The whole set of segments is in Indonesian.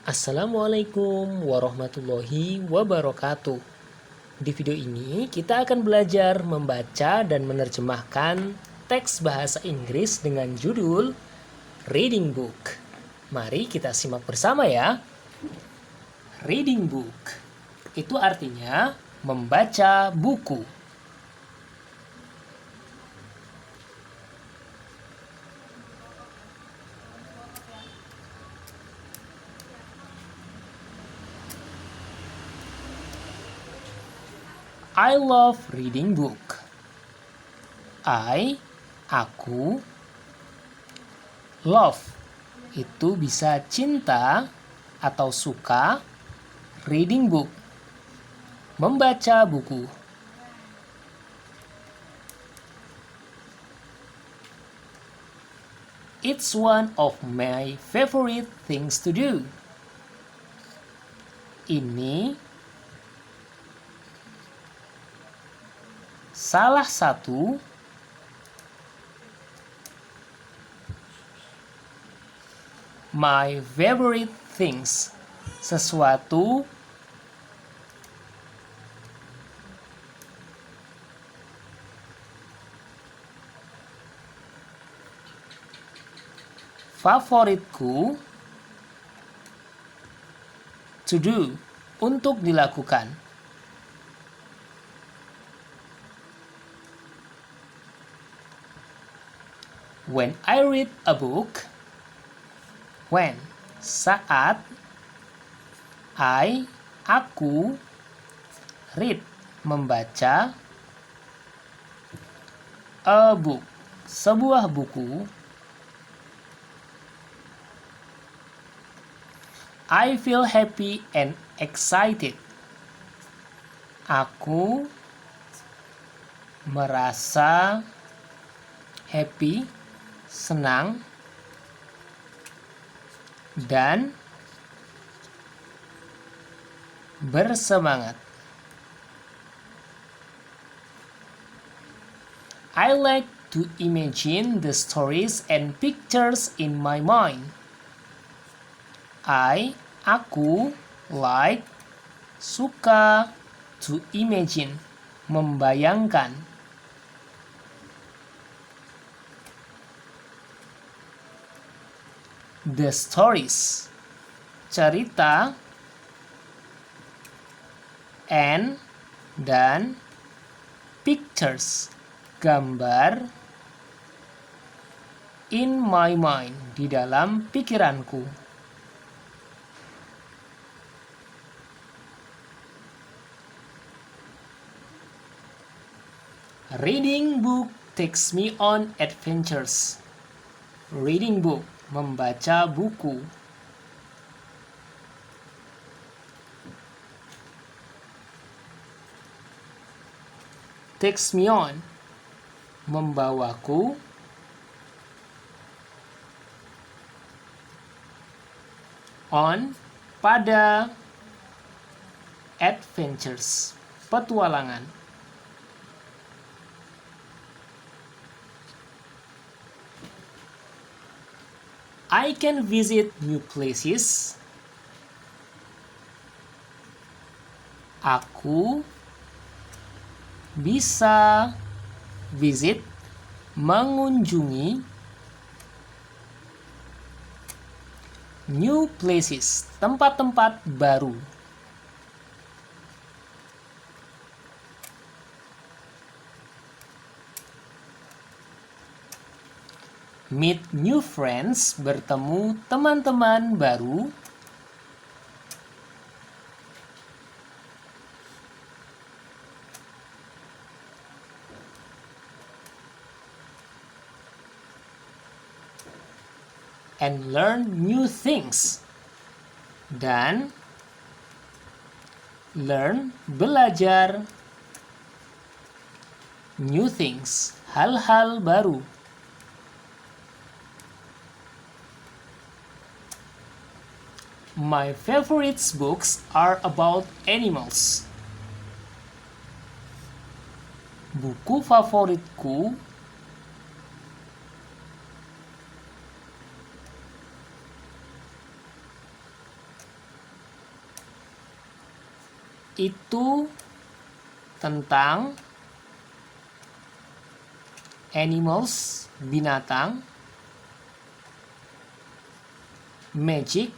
Assalamualaikum warahmatullahi wabarakatuh. Di video ini kita akan belajar membaca dan menerjemahkan teks bahasa Inggris dengan judul Reading Book. Mari kita simak bersama ya. Reading book itu artinya membaca buku. I love reading book. Aku, love, itu bisa cinta atau suka, reading book, membaca buku. It's one of my favorite things to do. Ini salah satu my favorite things, sesuatu favoritku to do, untuk dilakukan. When I read a book, when, saat, aku, read, membaca, a book, sebuah buku, I feel happy and excited. Aku merasa happy, senang, dan bersemangat. I like to imagine the stories and pictures in my mind. Aku, like, suka, to imagine, membayangkan. The stories, cerita, and, dan, pictures, gambar, in my mind, di dalam pikiranku. Reading book takes me on adventures. Reading book, membaca buku. Takes me on, membawaku. On, pada. Adventures, petualangan. I can visit new places. Aku bisa visit, mengunjungi, new places, tempat-tempat baru. Meet new friends, bertemu teman-teman baru. And learn new things. Dan learn, belajar, new things, hal-hal baru. My favorite books are about animals. Buku favoritku itu tentang animals, binatang, magic,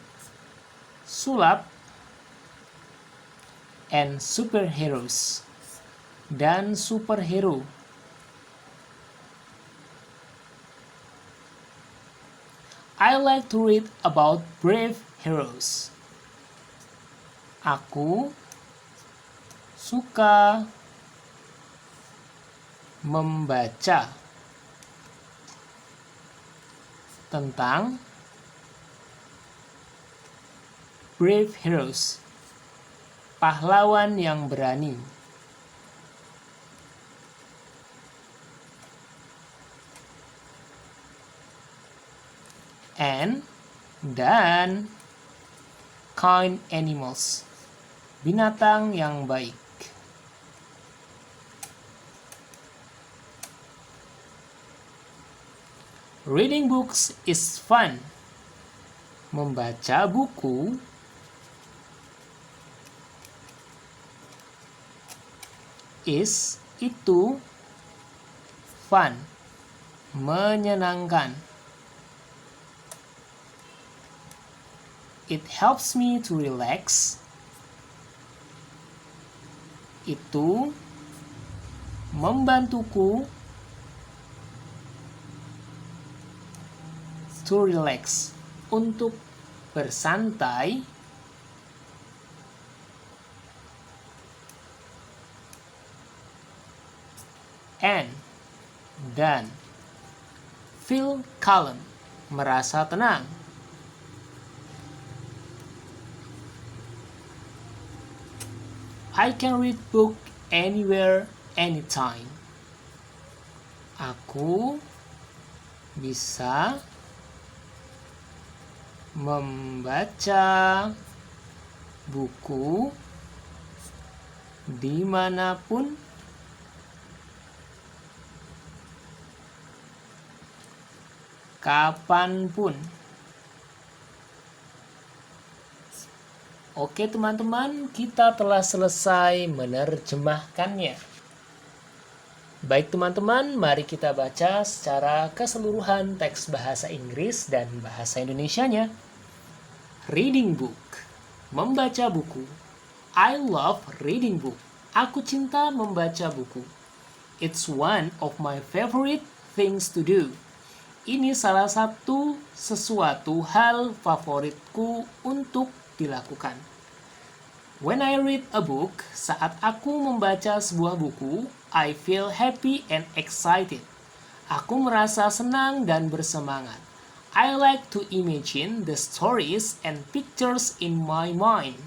sulap, and superheroes, dan superhero. I like to read about brave heroes. Aku suka membaca tentang brave heroes, pahlawan yang berani. Dan kind animals, binatang yang baik. Reading books is fun. Membaca buku itu fun, menyenangkan. It helps me to relax. Itu membantuku to relax, untuk bersantai. Dan feel calm, merasa tenang. I can read book anywhere, anytime. Aku bisa membaca buku dimanapun, kapanpun. Oke teman-teman, kita telah selesai menerjemahkannya. Baik teman-teman, mari kita baca secara keseluruhan teks bahasa Inggris dan bahasa Indonesianya. Reading book, membaca buku. I love reading book. Aku cinta membaca buku. It's one of my favorite things to do. Ini salah satu sesuatu hal favoritku untuk dilakukan. When I read a book, saat aku membaca sebuah buku, I feel happy and excited. Aku merasa senang dan bersemangat. I like to imagine the stories and pictures in my mind.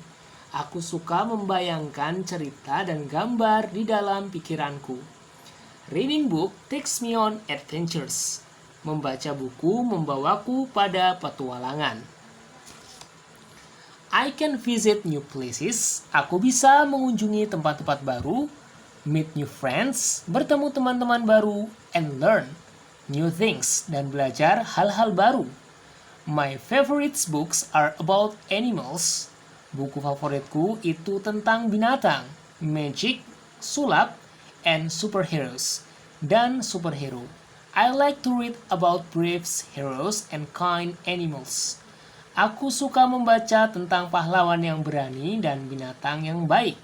Aku suka membayangkan cerita dan gambar di dalam pikiranku. Reading book takes me on adventures. Membaca buku membawaku pada petualangan. I can visit new places. Aku bisa mengunjungi tempat-tempat baru, meet new friends, bertemu teman-teman baru, and learn new things, dan belajar hal-hal baru. My favorite books are about animals. Buku favoritku itu tentang binatang, magic, sulap, and superheroes, dan superhero. I like to read about brave heroes and kind animals. Aku suka membaca tentang pahlawan yang berani dan binatang yang baik.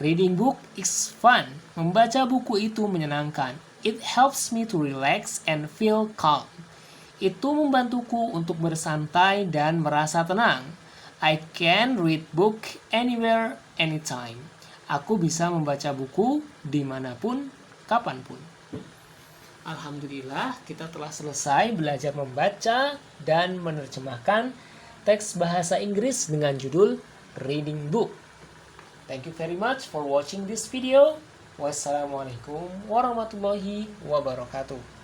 Reading book is fun. Membaca buku itu menyenangkan. It helps me to relax and feel calm. Itu membantuku untuk bersantai dan merasa tenang. I can read book anywhere, anytime. Aku bisa membaca buku dimanapun, kapanpun. Alhamdulillah, kita telah selesai belajar membaca dan menerjemahkan teks bahasa Inggris dengan judul Reading Book. Thank you very much for watching this video. Wassalamualaikum warahmatullahi wabarakatuh.